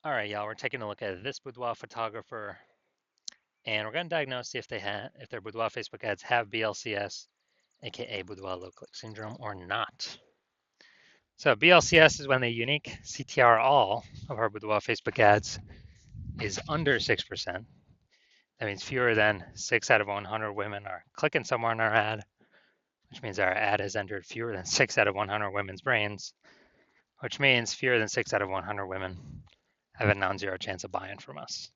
All right, y'all, we're taking a look at this boudoir photographer, and we're going to diagnose if their boudoir Facebook ads have BLCS, aka boudoir low click syndrome, or not. So BLCS is when the unique CTR all of our boudoir Facebook ads is under 6%. That means fewer than 6 out of 100 women are clicking somewhere in our ad, which means our ad has entered fewer than 6 out of 100 women's brains, which means fewer than 6 out of 100 women have a non-zero chance of buying from us.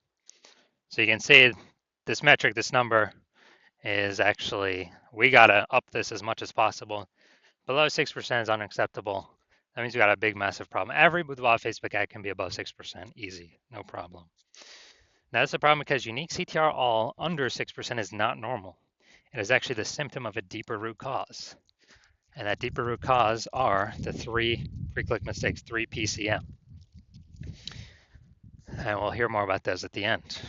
So you can see this metric, this number, is actually, we got to up this as much as possible. Below 6% is unacceptable. That means we got a big, massive problem. Every boudoir Facebook ad can be above 6%, easy, no problem. Now, that's a problem because unique CTR all under 6% is not normal. It is actually the symptom of a deeper root cause. And that deeper root cause are the 3 pre-click mistakes, 3 PCM. And we'll hear more about those at the end.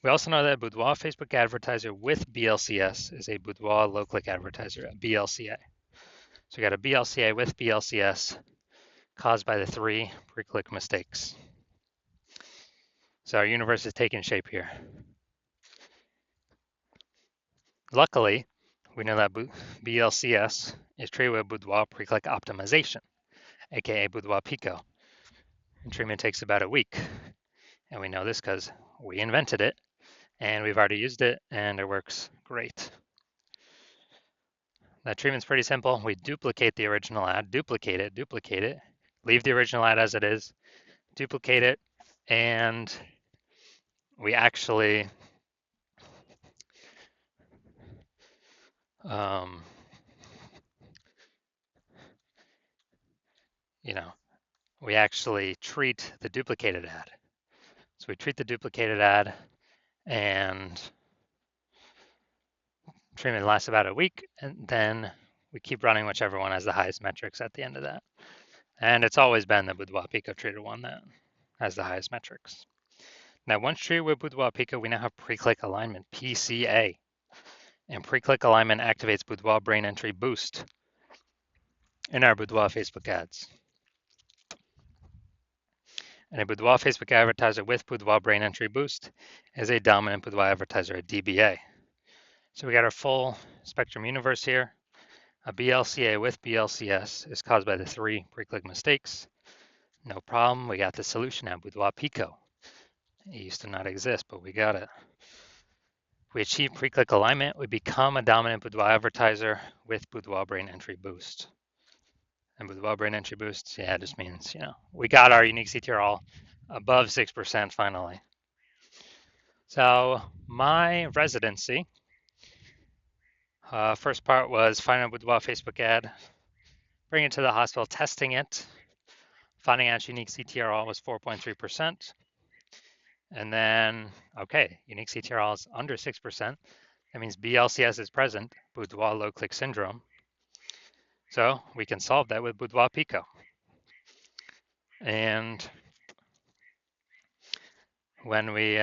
We also know that a boudoir Facebook advertiser with BLCS is a boudoir low-click advertiser, a BLCA. So we got a BLCA with BLCS caused by the 3 pre-click mistakes. So our universe is taking shape here. Luckily, we know that BLCS is treated with boudoir pre-click optimization, aka boudoir pico. And treatment takes about a week. And we know this because we invented it and we've already used it and it works great. That treatment's pretty simple. We duplicate the original ad, duplicate it, leave the original ad as it is, duplicate it, and we actually we actually treat the duplicated ad. So we treat the duplicated ad and treatment lasts about a week, and then we keep running whichever one has the highest metrics at the end of that. And it's always been the Boudoir Pico treated one that has the highest metrics. Now, once treated with Boudoir Pico, we now have pre-click alignment, PCA. And pre-click alignment activates Boudoir brain entry boost in our Boudoir Facebook ads. And a Boudoir Facebook advertiser with Boudoir brain entry boost is a dominant Boudoir advertiser, a DBA. So we got our full spectrum universe here. A BLCA with BLCS is caused by the 3 pre-click mistakes. No problem. We got the solution at Boudoir Pico. It used to not exist, but we got it. If we achieve pre-click alignment, we become a dominant Boudoir advertiser with Boudoir brain entry boost. And Boudoir brain entry boost, yeah, it just means, we got our unique CTR all above 6% finally. So my residency, first part was finding a Boudoir Facebook ad, bringing it to the hospital, testing it, finding out unique CTR all was 4.3%. And then, okay, unique CTR all is under 6%. That means BLCS is present, Boudoir low click syndrome. So we can solve that with Boudoir Pico. And when we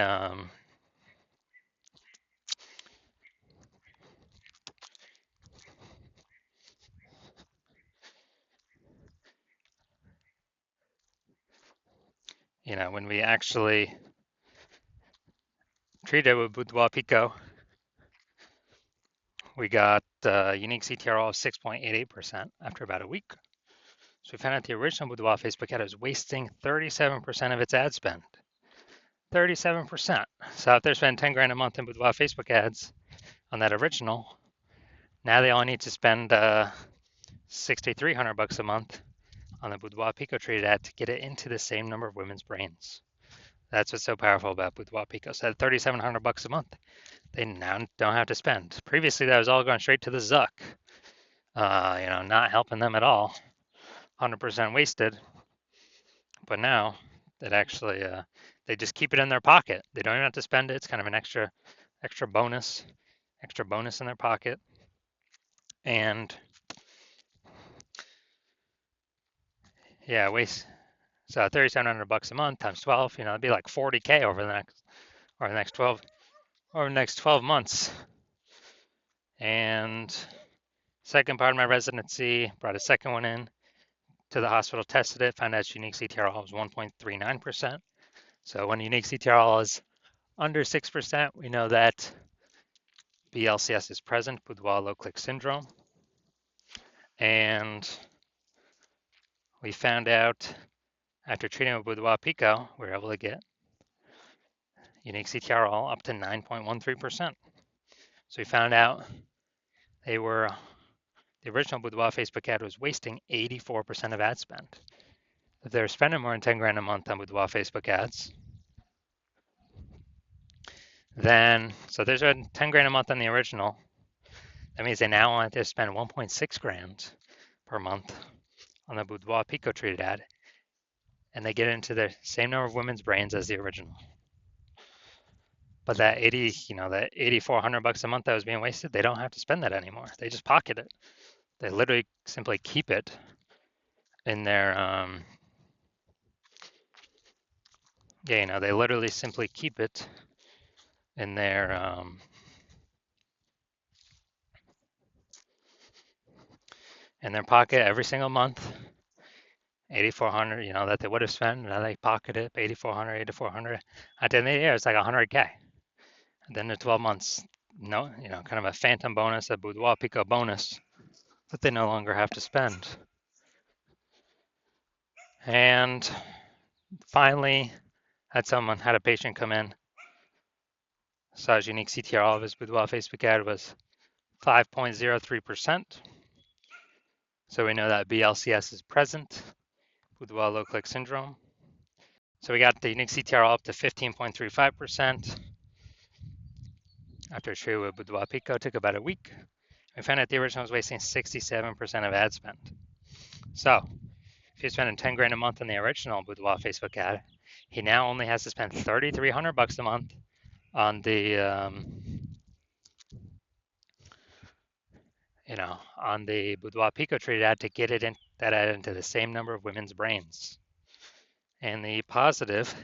when we actually treat it with Boudoir Pico, we got unique CTR of 6.88% after about a week. So we found out the original Boudoir Facebook ad is wasting 37% of its ad spend. 37%. So if they're spending 10 grand a month in Boudoir Facebook ads on that original, now they only need to spend $6,300 a month on the Boudoir Pico treated ad to get it into the same number of women's brains. That's what's so powerful about Boudoir Pico. So at $3,700 a month, they now don't have to spend. Previously, that was all going straight to the Zuck. Not helping them at all. 100% wasted. But now it actually, they just keep it in their pocket. They don't even have to spend it. It's kind of an extra bonus in their pocket. And yeah, so $3,700 a month times 12, it'd be like 40K over the next 12 months. And second part of my residency, brought a second one in to the hospital, tested it, found out its unique CTR was 1.39%. So when unique CTRL is under 6%, we know that BLCS is present, Boudoir low click syndrome. And we found out after treating with Boudoir Pico, we were able to get unique CTRL up to 9.13%. So we found out the original Boudoir Facebook ad was wasting 84% of ad spend. If they're spending more than 10 grand a month on Boudoir Facebook ads, then, so there's a 10 grand a month on the original. That means they now want to spend 1.6 grand per month on the Boudoir Pico treated ad, and they get into the same number of women's brains as the original. But that that 8,400 bucks a month that was being wasted, they don't have to spend that anymore. They just pocket it. They literally simply keep it in their they literally simply keep it in their pocket every single month. 8,400, that they would have spent. Now they pocket it, 8,400, 8,400. At the end of the year, it's like 100K. And then the 12 months, kind of a phantom bonus, a Boudoir Pico bonus that they no longer have to spend. And finally, had a patient come in, saw his unique CTR of his Boudoir Facebook ad was 5.03%. So we know that BLCS is present, Boudoir low click syndrome. So we got the unique CTR up to 15.35%. After treated with Boudoir Pico, took about a week. We found out the original was wasting 67% of ad spend. So if you're spending 10 grand a month on the original Boudoir Facebook ad, he now only has to spend 3,300 bucks a month on the on the Boudoir Pico treated ad to get that ad into the same number of women's brains. And the positive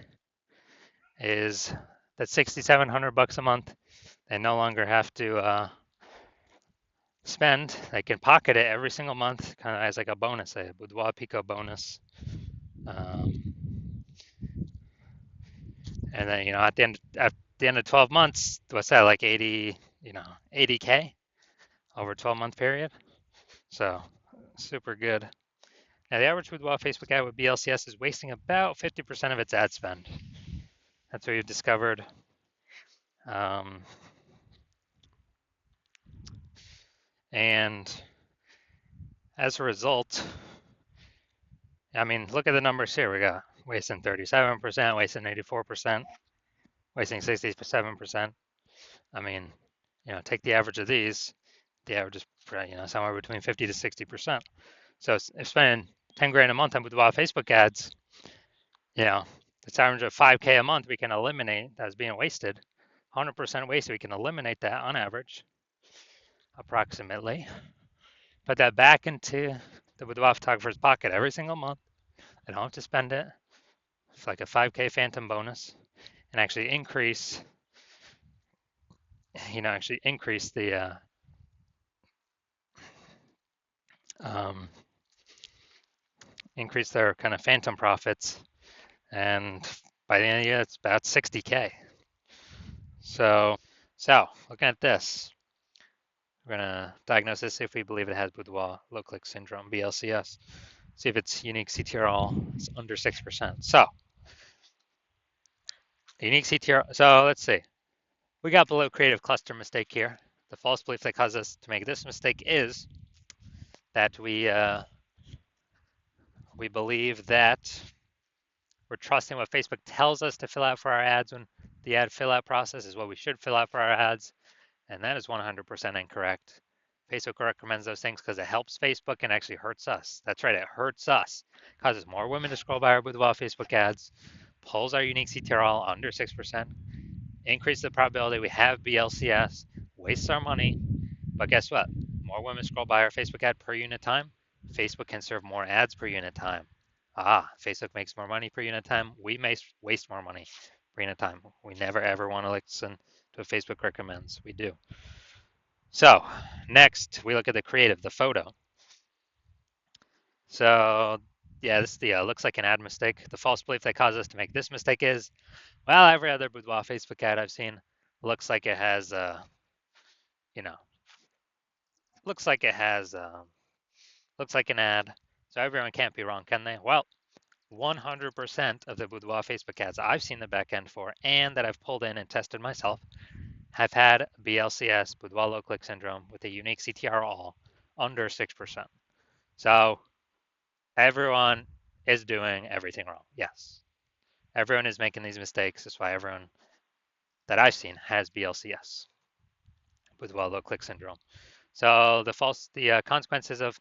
is that 6,700 bucks a month, they no longer have to spend. They can pocket it every single month, kind of as like a bonus, a Boudoir Pico bonus. And then at the end of 12 months, what's that, like 80K over a 12-month period? So super good. Now the average Boudoir Facebook ad with BLCS is wasting about 50% of its ad spend. That's what we've discovered. And as a result, look at the numbers here. We got wasting 37%, wasting 84%, wasting 67%. Take the average of these. The average is somewhere between 50 to 60%. So if spending 10 grand a month on Boudoir Facebook ads, it's average of 5K a month we can eliminate that's being wasted. 100% wasted, we can eliminate that on average, approximately. Put that back into the Boudoir photographer's pocket every single month. They don't have to spend it. It's like a 5K phantom bonus, and actually increase the increase their kind of phantom profits, and by the end of the year, it's about 60K. So looking at this, we're gonna diagnose this if we believe it has Boudoir low click syndrome, BLCS. See if its unique CTRL is under 6%. So unique CTRL. So let's see. We got below creative cluster mistake here. The false belief that caused us to make this mistake is that we believe that we're trusting what Facebook tells us to fill out for our ads when the ad fill out process is what we should fill out for our ads. And that is 100% incorrect. Facebook recommends those things because it helps Facebook and actually hurts us. That's right, it hurts us. Causes more women to scroll by our Boudoir Facebook ads, pulls our unique CTRL under 6%, increases the probability we have BLCS, wastes our money. But guess what? More women scroll by our Facebook ad per unit time. Facebook can serve more ads per unit time. Facebook makes more money per unit time. We may waste more money per unit time. We never ever want to listen to what Facebook recommends. We do. So next, we look at the creative, the photo. So yeah, this the looks like an ad mistake. The false belief that caused us to make this mistake is, well, every other boudoir Facebook ad I've seen looks like it has, you know, looks like it has, looks like an ad. So everyone can't be wrong, can they? Well, 100% of the boudoir Facebook ads I've seen the back end for and that I've pulled in and tested myself have had BLCS, boudoir low click syndrome, with a unique CTR all under 6%. So everyone is doing everything wrong. Yes. Everyone is making these mistakes. That's why everyone that I've seen has BLCS, boudoir low click syndrome. So the consequences of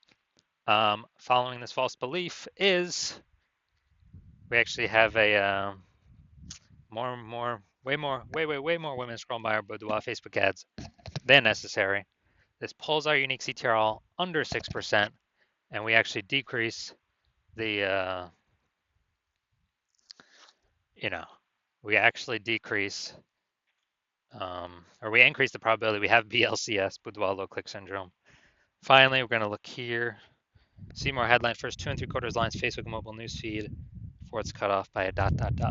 following this false belief is we actually have a way more women scrolling by our boudoir Facebook ads than necessary. This pulls our unique CTRL under 6%, and we actually decrease the, we actually decrease, or we increase the probability we have BLCS, boudoir low click syndrome. Finally, we're going to look here. See more headlines. First 2 3/4 lines, Facebook mobile newsfeed before it's cut off by a ...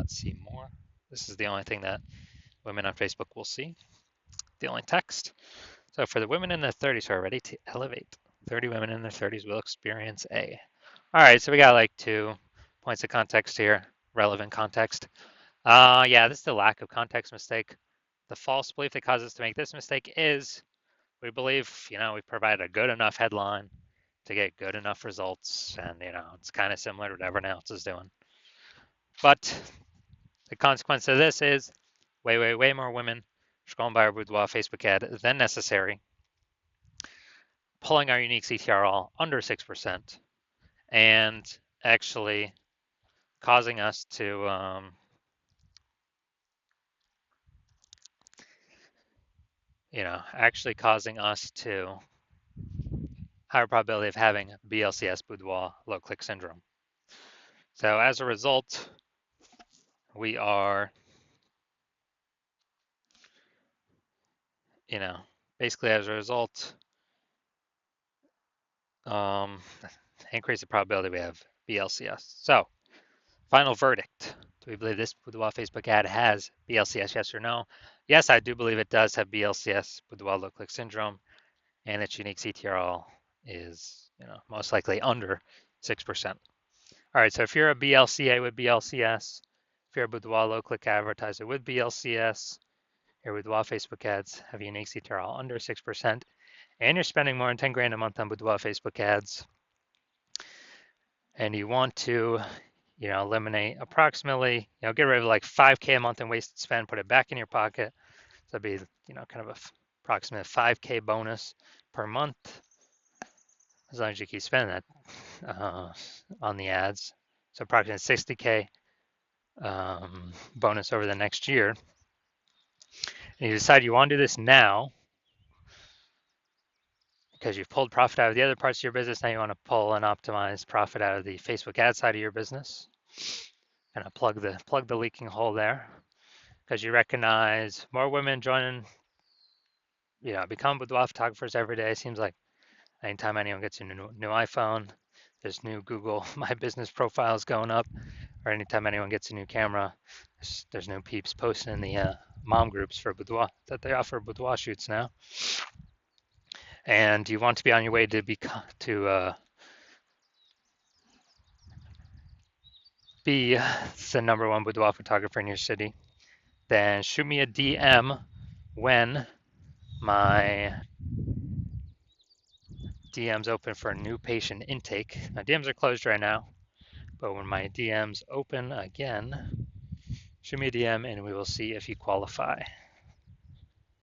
See more. This is the only thing that women on Facebook will see. The only text. So for the women in their 30s who are ready to elevate, 30 women in their 30s will experience A. All right, so we got like 2 points of context here, relevant context. Yeah, this is the lack of context mistake. The false belief that causes us to make this mistake is we believe, we provide a good enough headline to get good enough results, and it's kind of similar to what everyone else is doing. But the consequence of this is way more women scrolling by our boudoir Facebook ad than necessary, pulling our unique CTR all under 6%, and actually causing us to higher probability of having BLCS, boudoir low click syndrome. So as a result, we are, basically as a result, increase the probability we have BLCS. So final verdict. Do we believe this boudoir Facebook ad has BLCS, yes or no? Yes, I do believe it does have BLCS, boudoir low click syndrome, and its unique CTRL is, most likely under 6%. All right, so if you're a BLCA with BLCS, if you're a boudoir low click advertiser with BLCS, your boudoir Facebook ads have a unique CTRL under 6%, and you're spending more than 10 grand a month on boudoir Facebook ads, and you want to, eliminate approximately, get rid of like 5K a month in wasted spend, put it back in your pocket. So that'd be, kind of a approximate 5K bonus per month, as long as you keep spending that on the ads. So approximately 60K bonus over the next year. And you decide you want to do this now because you've pulled profit out of the other parts of your business. Now you want to pull and optimize profit out of the Facebook ad side of your business. Kind of plug the leaking hole there, because you recognize more women joining, become boudoir photographers every day. It seems like anytime anyone gets a new iPhone, there's new Google My Business profiles going up, or anytime anyone gets a new camera, there's new peeps posting in the mom groups for boudoir that they offer boudoir shoots now. And you want to be on your way to be the number 1 boudoir photographer in your city, then shoot me a DM when my DMs open for a new patient intake. My DMs are closed right now, but when my DMs open again, shoot me a DM and we will see if you qualify.